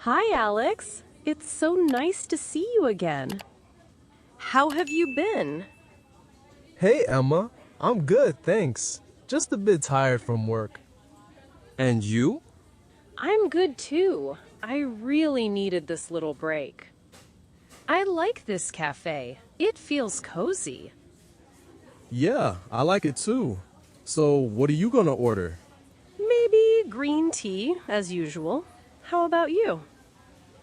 Hi, Alex. It's so nice to see you again. How have you been? Hey Emma, I'm good, thanks. Just a bit tired from work. And you? I'm good too. I really needed this little break. I like this cafe. It feels cozy. Yeah, I like it too. So, what are you gonna order? Maybe green tea, as usual. How about you?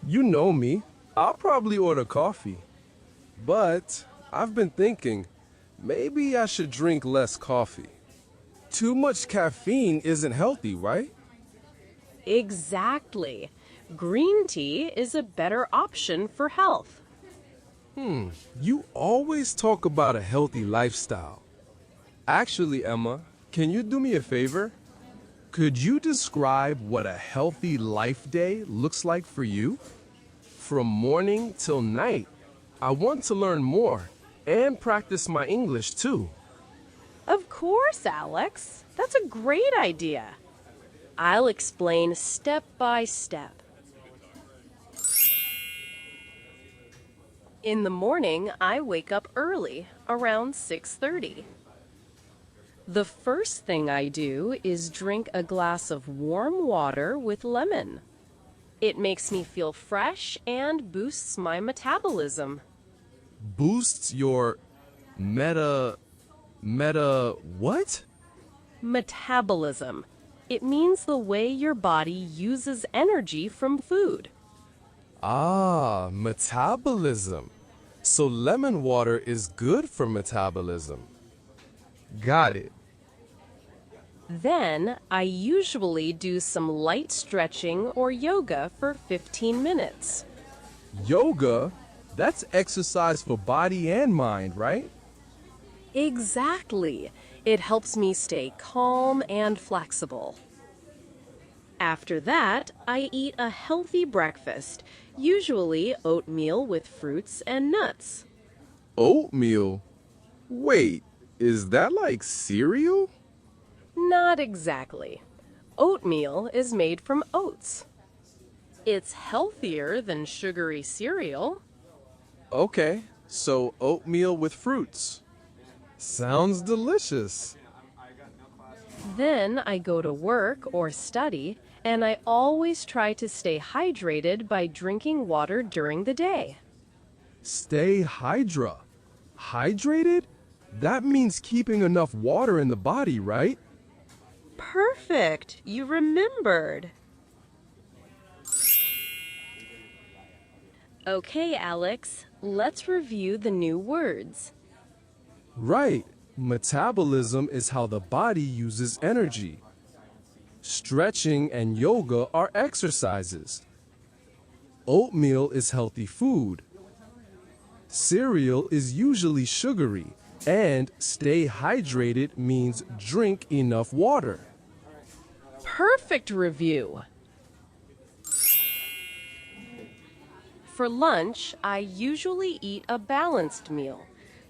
You know me. I'll probably order coffee. But I've been thinking, maybe I should drink less coffee. Too much caffeine isn't healthy, right? Exactly. Green tea is a better option for health. You always talk about a healthy lifestyle. Actually, Emma, can you do me a favor? Could you describe what a healthy life day looks like for you? From morning till night. I want to learn more and practice my English too. Of course, Alex. That's a great idea. I'll explain step by step. In the morning, I wake up early, around 6:30. The first thing I do is drink a glass of warm water with lemon. It makes me feel fresh and boosts my metabolism. Boosts your what? Metabolism. It means the way your body uses energy from food. Ah, metabolism. So lemon water is good for metabolism. Got it. Then, I usually do some light stretching or yoga for 15 minutes. Yoga, that's exercise for body and mind, right? Exactly. It helps me stay calm and flexible. After that, I eat a healthy breakfast, usually oatmeal with fruits and nuts. Oatmeal? Wait, is that like cereal? Not exactly. Oatmeal is made from oats. It's healthier than sugary cereal. Okay, so oatmeal with fruits. Sounds delicious. Then I go to work or study, and I always try to stay hydrated by drinking water during the day. Stay hydrated? That means keeping enough water in the body, right? Perfect! You remembered. Okay, Alex, let's review the new words. Right. Metabolism is how the body uses energy. Stretching and yoga are exercises. Oatmeal is healthy food. Cereal is usually sugary, and stay hydrated means drink enough water. Perfect review! For lunch, I usually eat a balanced meal.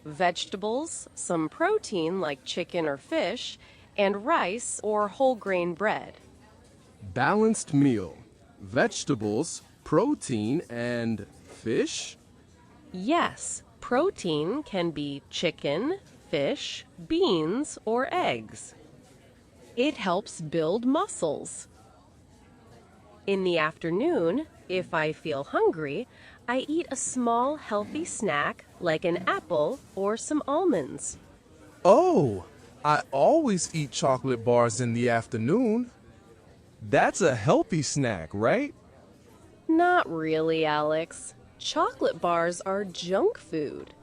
Vegetables, some protein like chicken or fish, and rice or whole grain bread. Balanced meal. Vegetables, protein, and fish? Yes, protein can be chicken, fish, beans, or eggs. It helps build muscles. In the afternoon, if I feel hungry, I eat a small healthy snack like an apple or some almonds. Oh, I always eat chocolate bars in the afternoon. That's a healthy snack, right? Not really, Alex. Chocolate bars are junk food.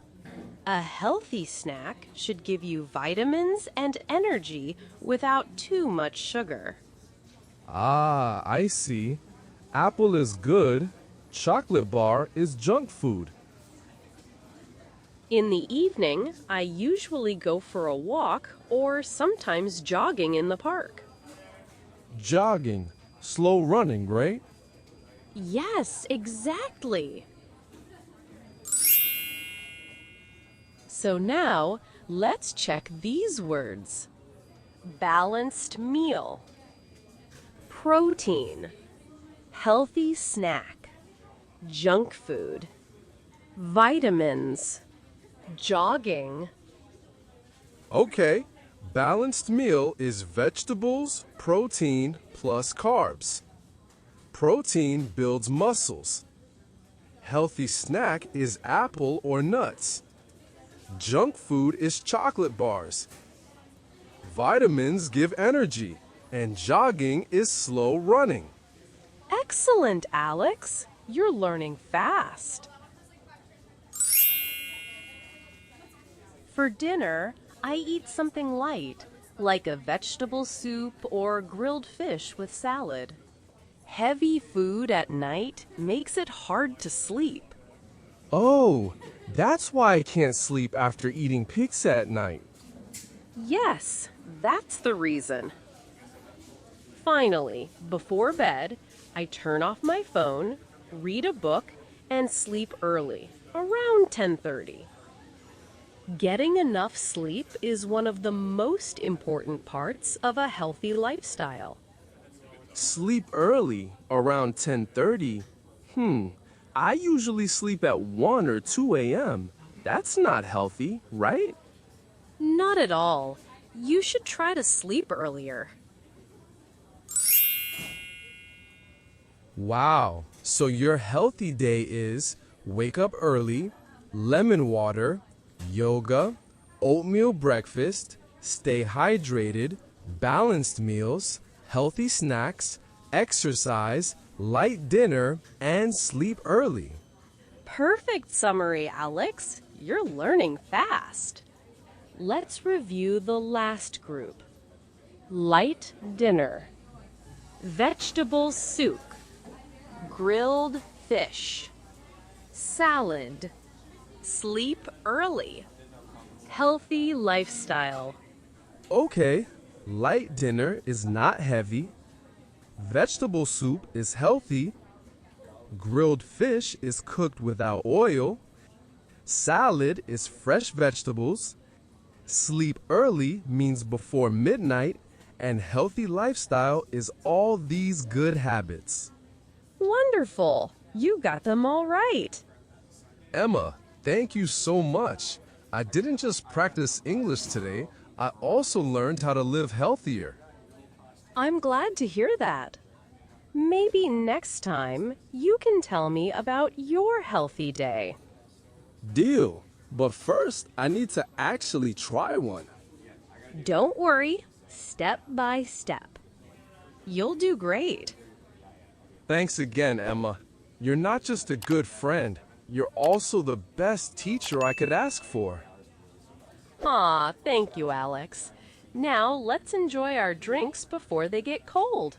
A healthy snack should give you vitamins and energy without too much sugar. Ah, I see. Apple is good. Chocolate bar is junk food. In the evening, I usually go for a walk or sometimes jogging in the park. Jogging, slow running, right? Yes, exactly. So now, let's check these words. Balanced meal. Protein. healthy snack, junk food, vitamins, jogging. Okay, balanced meal is vegetables, protein, plus carbs. Protein builds muscles. Healthy snack is apple or nuts. Junk food is chocolate bars. Vitamins give energy, and jogging is slow running. Excellent, Alex. You're learning fast. For dinner, I eat something light, like a vegetable soup or grilled fish with salad. Heavy food at night makes it hard to sleep. Oh, that's why I can't sleep after eating pizza at night. Yes, that's the reason. Finally, before bed, I turn off my phone, read a book, and sleep early, around 10:30. Getting enough sleep is one of the most important parts of a healthy lifestyle. Sleep early, around 10:30. I usually sleep at 1 or 2 a.m. That's not healthy, right? Not at all. You should try to sleep earlier. Wow, so your healthy day is wake up early, lemon water, yoga, oatmeal breakfast, stay hydrated, balanced meals, healthy snacks, exercise, light dinner, and sleep early. Perfect summary, Alex. You're learning fast. Let's review the last group. Light dinner, vegetable soup, grilled fish, salad, sleep early, healthy lifestyle. Okay, light dinner is not heavy, vegetable soup is healthy, grilled fish is cooked without oil, salad is fresh vegetables, sleep early means before midnight, and healthy lifestyle is all these good habits. Wonderful. You got them all right. Emma, thank you so much. I didn't just practice English today, I also learned how to live healthier. I'm glad to hear that. Maybe next time you can tell me about your healthy day. Deal. But first, I need to actually try one. Don't worry, step by step. You'll do great. Thanks again, Emma. You're not just a good friend, you're also the best teacher I could ask for. Aw, thank you, Alex. Now let's enjoy our drinks before they get cold.